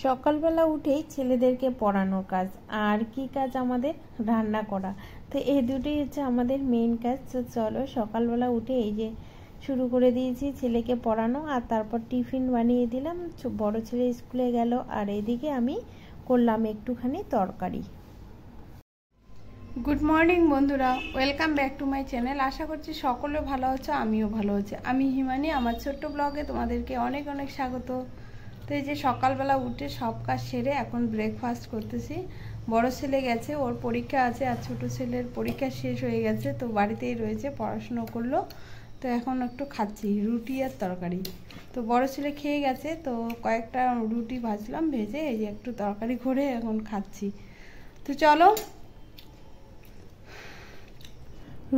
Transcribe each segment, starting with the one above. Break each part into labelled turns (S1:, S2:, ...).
S1: সকালবেলা উঠেই ছেলেদেরকে পড়ানোর কাজ আর কি কাজ আমাদের রান্না করা। তো এই দুটোই হচ্ছে আমাদের মেইন কাজ। তো চলো সকালবেলা উঠে এই যে শুরু করে দিয়েছি ছেলেকে পড়ানো, আর তারপর টিফিন বানিয়ে দিলাম। বড় ছেলে স্কুলে গেল, আর এদিকে আমি করলাম একটুখানি তরকারি।
S2: গুড মর্নিং বন্ধুরা, welcome back to my channel. আশা করছি সকলে ভালো আছো, আমিও ভালো আছি। আমি হিমানি, আমার ছোট্ট ব্লগে তোমাদেরকে অনেক অনেক স্বাগত। তো এই যে সকালবেলা উঠে সব কাজ সেরে এখন ব্রেকফাস্ট করতেছি। বড় ছেলে গেছে, ওর পরীক্ষা আছে, আর ছোট ছেলের পরীক্ষা শেষ হয়ে গেছে, তো বাড়িতেই রয়েছে, পড়াশুনো করলো। তো এখন একটু খাচ্ছি রুটি আর তরকারি। তো বড় ছেলে খেয়ে গেছে, তো কয়েকটা রুটি ভাজলাম, ভেজে এই যে একটু তরকারি করে এখন খাচ্ছি। তো চলো,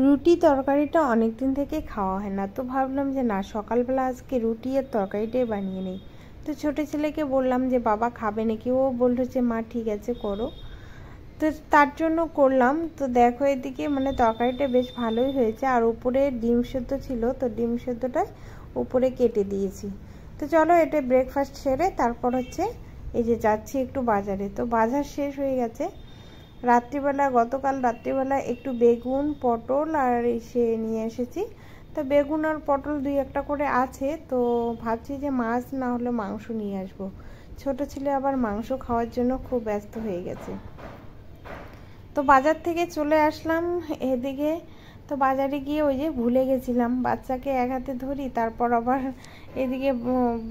S1: রুটি তরকারিটা অনেক দিন থেকে খাওয়া হয় না, তো ভাবলাম যে না, সকালবেলা আজকে রুটি আর তরকারিটাই বানিয়ে নিই। তো ছোটো ছেলেকে বললাম যে বাবা খাবে নাকি, ও বললো যে মা ঠিক আছে করো। তো তার জন্য করলাম। তো দেখো এদিকে মানে তরকারিটা বেশ ভালোই হয়েছে, আর উপরে ডিম সেদ্ধ ছিল, তো ডিম সেদ্ধটা উপরে কেটে দিয়েছি। তো চলো এটা ব্রেকফাস্ট সেরে তারপর হচ্ছে এই যে যাচ্ছি একটু বাজারে। তো বাজার শেষ হয়ে গেছে রাত্রিবেলা, গতকাল রাত্রিবেলা একটু বেগুন পটল আর এসে নিয়ে এসেছি। তো বেগুন আর পটল দুই একটা করে আছে, তো ভাবছি যে মাছ না হলে মাংস নিয়ে আসবো। ছোট ছেলে আবার মাংস খাওয়ার জন্য খুব ব্যস্ত হয়ে গেছে। তো বাজার থেকে চলে আসলাম এদিকে। তো বাজারে গিয়ে ওই যে ভুলে গেছিলাম, বাচ্চাকে এক হাতে ধরি, তারপর আবার এদিকে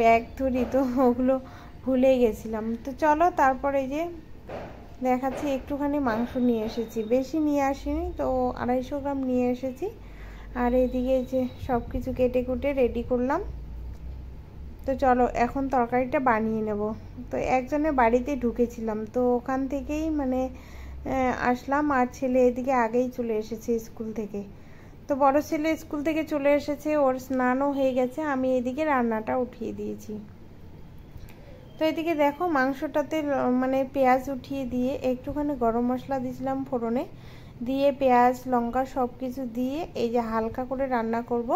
S1: ব্যাগ ধরি, তো ওগুলো ভুলে গেছিলাম। তো চলো তারপর এই যে দেখাচ্ছি, একটুখানি মাংস নিয়ে এসেছি, বেশি নিয়ে আসিনি, তো 250 গ্রাম নিয়ে এসেছি। আর এদিকে যে সব কিছু কেটে কুটে রেডি করলাম। তো চলো এখন তরকারিটা বানিয়ে নেব। তো একজনের বাড়িতে ঢুকেছিলাম, তো ওখান থেকেই মানে আসলাম, আর ছেলে এদিকে আগেই চলে এসেছে স্কুল থেকে। তো বড় ছেলে স্কুল থেকে চলে এসেছে, ওর স্নানও হয়ে গেছে, আমি এদিকে রান্নাটা উঠিয়ে দিয়েছি। তো এদিকে দেখো মাংসটাতে মানে পেঁয়াজ উঠিয়ে দিয়ে একটুখানি গরম মশলা দিয়েছিলাম ফোড়নে, দিয়ে পেঁয়াজ লঙ্কা সব কিছু দিয়ে এই যে হালকা করে রান্না করব,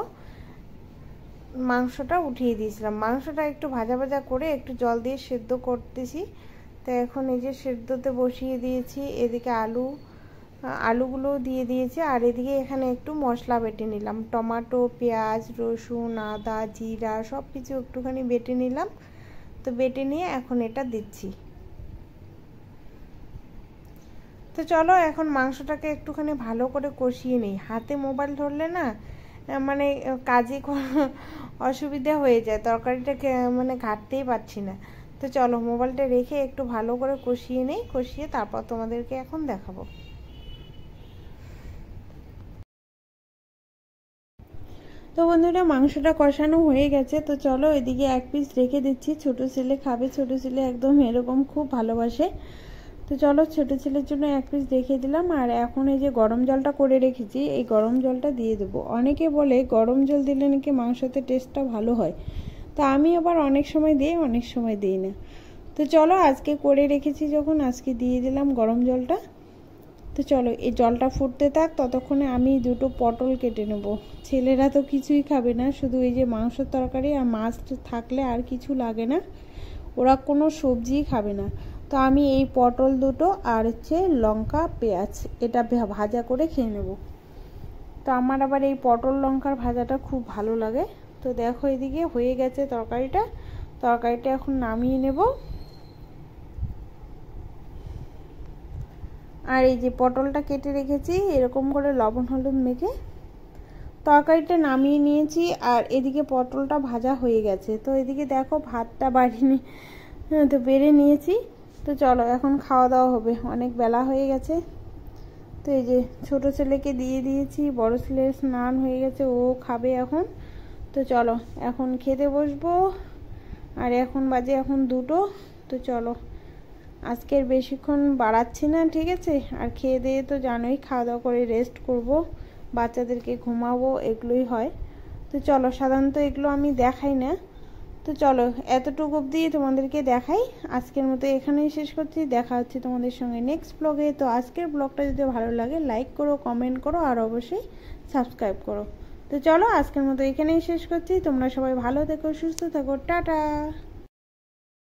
S1: মাংসটা উঠিয়ে দিয়েছিলাম। মাংসটা একটু ভাজা ভাজা করে একটু জল দিয়ে সেদ্ধ করতেছি। তো এখন এই যে সেদ্ধতে বসিয়ে দিয়েছি, এদিকে আলুগুলো দিয়ে দিয়েছি, আর এদিকে এখানে একটু মশলা বেটে নিলাম, টমেটো পেঁয়াজ রসুন আদা জিরা সব কিছু একটুখানি বেটে নিলাম। তো বেটে নিয়ে এখন এটা দিচ্ছি। তো চলো এখন মাংসটাকে একটুখানি ভালো করে কষিয়ে নিই। হাতে মোবাইল ধরলে না মানে কাজে অসুবিধা হয়ে যায়, তরকারিটাকে মানে ঘাটতেই পারছি না। তো চলো মোবাইলটা রেখে একটু ভালো করে কষিয়ে নিই, কষিয়ে তারপর তোমাদেরকে এখন দেখাবো। তো বন্ধুরা মাংসটা কষানো হয়ে গেছে, তো চলো এদিকে এক পিস রেখে দিচ্ছি, ছোট ছেলে খাবে, ছোট ছেলে একদম এরকম খুব ভালোবাসে। তো চলো ছোট ছেলের জন্য এক পিস রেখে দিলাম। আর এখন এই যে গরম জলটা করে রেখেছি, এই গরম জলটা দিয়ে দেবো। অনেকে বলে গরম জল দিলে নাকি মাংসতে টেস্টটা ভালো হয়, তো আমি আবার অনেক সময় দিই, অনেক সময় দিই না। তো চলো আজকে করে রেখেছি যখন, আজকে দিয়ে দিলাম গরম জলটা। তো চলো এই জলটা ফুটতে থাক, ততক্ষণে আমি দুটো পটল কেটে নেব। ছেলেরা তো কিছুই খাবে না, শুধু এই যে মাংসের তরকারি আর মাছ থাকলে আর কিছু লাগে না, ওরা কোনো সবজিই খাবে না। তো আমি এই পটল দুটো আর হচ্ছে লঙ্কা পেঁয়াজ এটা ভাজা করে খেয়ে নেব। তো আমার আবার এই পটল লঙ্কার ভাজাটা খুব ভালো লাগে। তো দেখো এদিকে হয়ে গেছে তরকারিটা এখন নামিয়ে নেব। আর এই যে পটলটা কেটে রেখেছি এরকম করে লবণ হলুদ মেখে, তরকারিটা নামিয়ে নিয়েছি, আর এদিকে পটলটা ভাজা হয়ে গেছে। তো এদিকে দেখো ভাতটা তো বেড়ে নিয়েছি। তো চলো এখন খাওয়া দাওয়া হবে, অনেক বেলা হয়ে গেছে। তো এই যে ছোট ছেলেকে দিয়ে দিয়েছি, বড় ছেলের স্নান হয়ে গেছে, ও খাবে এখন। তো চলো এখন খেতে বসবো, আর এখন বাজে এখন 2টো। তো চলো আজকের বেশিক্ষণ বাড়াচ্ছি না, ঠিক আছে। আর খেয়ে দিয়ে তো জানোই খাওয়া দাওয়া করে রেস্ট করব, বাচ্চাদেরকে ঘুমাবো, এগুলোই হয়। তো চলো সাধারণত এগুলো আমি দেখাই না। তো চলো এতটুকু অবধি তোমাদেরকে দেখাই, আজকের মতো এখানেই শেষ করছি। দেখা হচ্ছে তোমাদের সঙ্গে নেক্সট ব্লগে। তো আজকের ব্লগটা যদি ভালো লাগে লাইক করো, কমেন্ট করো, আর অবশ্যই সাবস্ক্রাইব করো। তো চলো আজকের মতো এখানেই শেষ করছি, তোমরা সবাই ভালো থেকো, সুস্থ থেকো, টাটা।